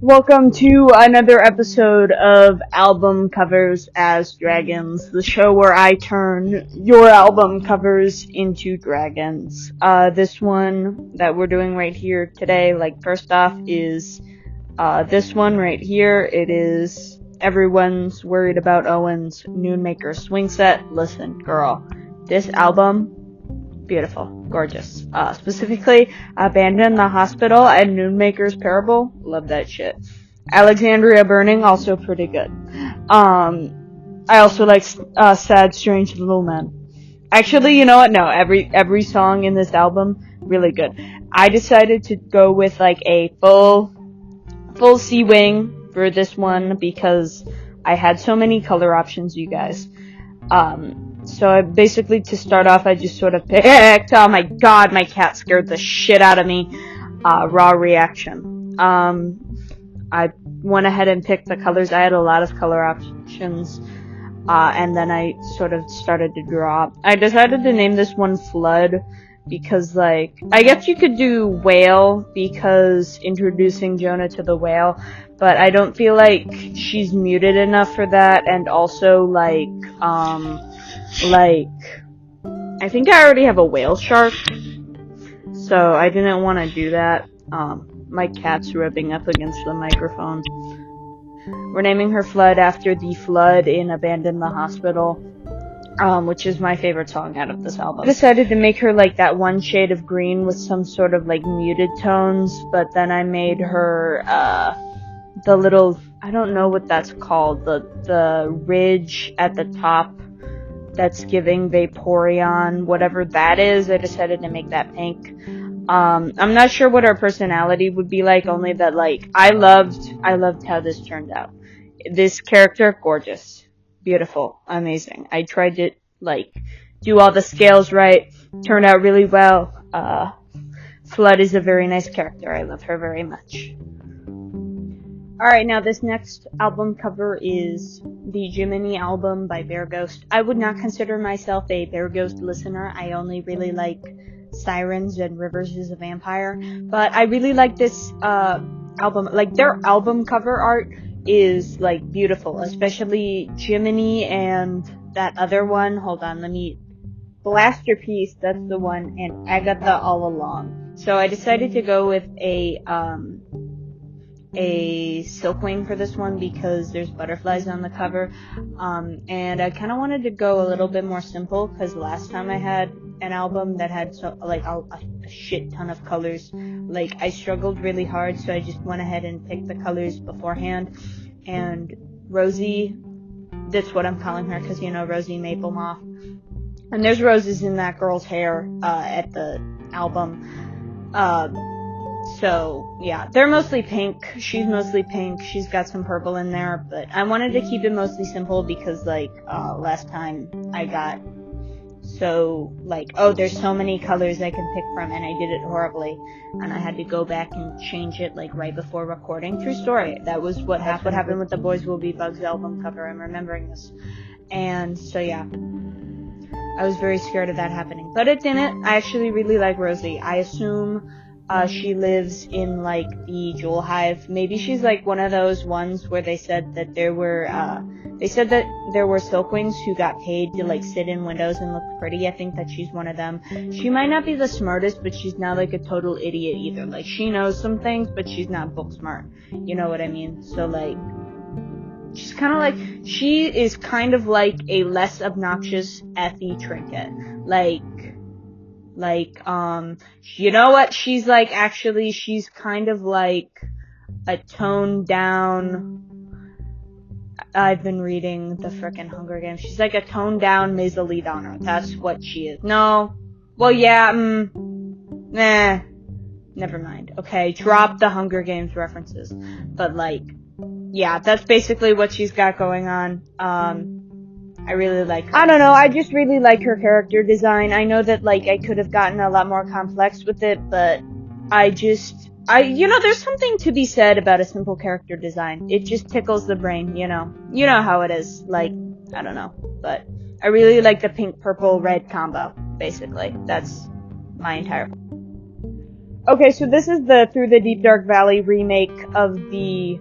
Welcome to another episode of Album Covers as Dragons, the show where I turn your album covers into dragons. This one that we're doing right here today, first off, is this one right here. It is Everyone's Worried About Owen's Noonmaker swing set. Listen, girl, this album, beautiful, gorgeous. Specifically, Abandon the Hospital and Noonmaker's Parable. Love that shit. Alexandria Burning, also pretty good. I also like Sad Strange Little Men. Actually, you know what? No, every song in this album really good. I decided to go with like a full C wing for this one because I had so many color options, you guys. So I basically, to start off, I just sort of picked, oh my god, my cat scared the shit out of me, Raw Reaction. I went ahead and picked the colors. I had a lot of color options, and then I sort of started to draw. I decided to name this one Flood, because, I guess you could do Whale, because introducing Jonah to the whale, but I don't feel like she's muted enough for that, and also, I think I already have a whale shark, so I didn't want to do that. My cat's rubbing up against the microphone. We're naming her Flood after the flood in Abandon the Hospital, which is my favorite song out of this album. I decided to make her like that one shade of green with some sort of like muted tones, but then I made her, the little, I don't know what that's called, the ridge at the top that's giving Vaporeon, whatever that is. I decided to make that pink. I'm not sure what her personality would be like, only that I loved how this turned out. This character, gorgeous, beautiful, amazing. I tried to do all the scales right, turned out really well. Flood is a very nice character. I love her very much. Alright, now this next album cover is the Jiminy album by Bear Ghost. I would not consider myself a Bear Ghost listener. I only really like Sirens and Rivers is a Vampire. But I really like this album. Their album cover art is beautiful, especially Jiminy and that other one. Hold on, Blasterpiece, that's the one, and Agatha All Along. So I decided to go with a Silkwing for this one because there's butterflies on the cover, and I kind of wanted to go a little bit more simple because last time I had an album that had a shit ton of colors, I struggled really hard, so I just went ahead and picked the colors beforehand. And Rosie, that's what I'm calling her because Rosie Maple Moth, and there's roses in that girl's hair at the album. So, yeah, they're mostly pink. She's mostly pink. She's got some purple in there, but I wanted to keep it mostly simple because, last time I got there's so many colors I can pick from, and I did it horribly, and I had to go back and change it, right before recording. True story. That was what happened with the Boys Will Be Bugs album cover. I'm remembering this. And, so, yeah. I was very scared of that happening. But it didn't. I actually really like Rosie. I assume she lives in, the Jewel Hive. Maybe she's, one of those ones where they said that there were Silkwings who got paid to, sit in windows and look pretty. I think that she's one of them. She might not be the smartest, but she's not, a total idiot either. She knows some things, but she's not book smart. You know what I mean? So, she's kind of she is kind of like a less obnoxious Effie Trinket. You know what? She's actually, she's kind of a toned down, I've been reading the frickin' Hunger Games. She's a toned down Ms. Donner. That's what she is. No. Well, yeah, nah. Never mind. Okay, drop the Hunger Games references. But yeah, that's basically what she's got going on. I really like her. I don't know, I just really like her character design. I know that, I could have gotten a lot more complex with it, but there's something to be said about a simple character design. It just tickles the brain, You know how it is. I don't know. But I really like the pink, purple, red combo, basically. That's my entire... Okay, so this is the Through the Deep Dark Valley remake from the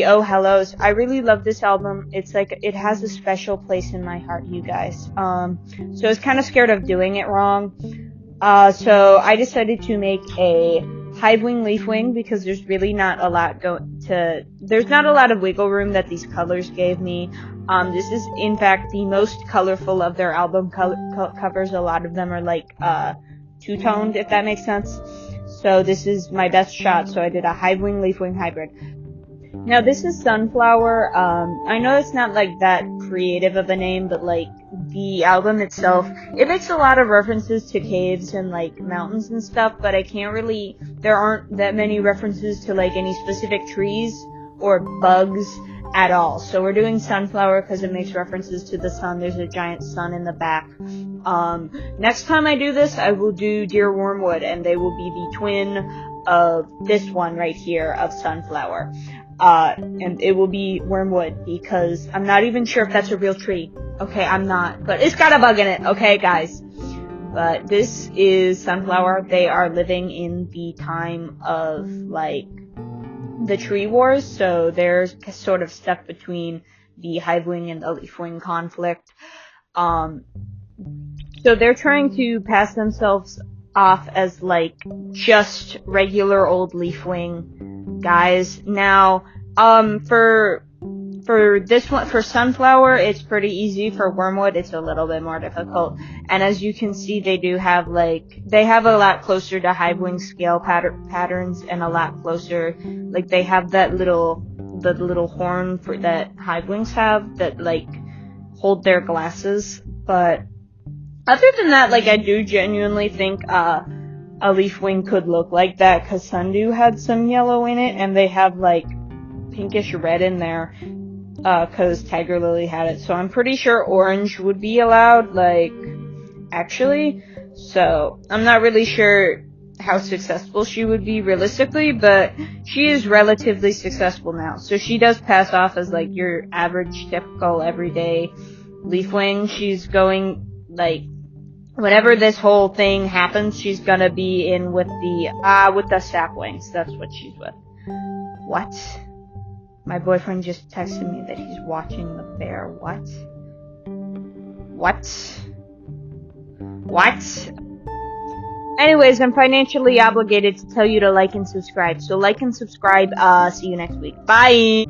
Oh Hellos. I really love this album. It's like, it has a special place in my heart, you guys. So I was kind of scared of doing it wrong. So I decided to make a Hivewing Leafwing because there's really not a lot there's not a lot of wiggle room that these colors gave me. This is in fact the most colorful of their album covers. A lot of them are like, two-toned, if that makes sense. So this is my best shot, so I did a Hivewing Leafwing hybrid. Now this is Sunflower. I know it's not like that creative of a name, but like the album itself, it makes a lot of references to caves and like mountains and stuff, but there aren't that many references to like any specific trees or bugs at all. So we're doing Sunflower because it makes references to the sun. There's a giant sun in the back. Next time I do this, I will do Dear Wormwood, and they will be the twin of this one right here of Sunflower. And it will be Wormwood, because I'm not even sure if that's a real tree. Okay, I'm not, but it's got a bug in it, okay, guys? But this is Sunflower. They are living in the time of, like, the Tree Wars, so they're sort of stuck between the Hivewing and the Leafwing conflict. So they're trying to pass themselves off as, like, just regular old Leafwing guys. Now, for this one, for Sunflower, it's pretty easy. For Wormwood, it's a little bit more difficult. And as you can see, they have a lot closer to Hivewing scale patterns, and a lot closer, like, they have the little horn that Hivewings have that, like, hold their glasses. But other than that, like, I do genuinely think, a Leafwing could look like that, because Sundew had some yellow in it, and they have, like, pinkish red in there, because Tiger Lily had it. So I'm pretty sure orange would be allowed, like, actually. So I'm not really sure how successful she would be realistically, but she is relatively successful now. So she does pass off as, like, your average, typical, everyday Leafwing. She's going, like, whenever this whole thing happens, she's gonna be in with the Sapwings. That's what she's with. What? My boyfriend just texted me that he's watching the bear. What? Anyways, I'm financially obligated to tell you to like and subscribe. So like and subscribe. See you next week. Bye!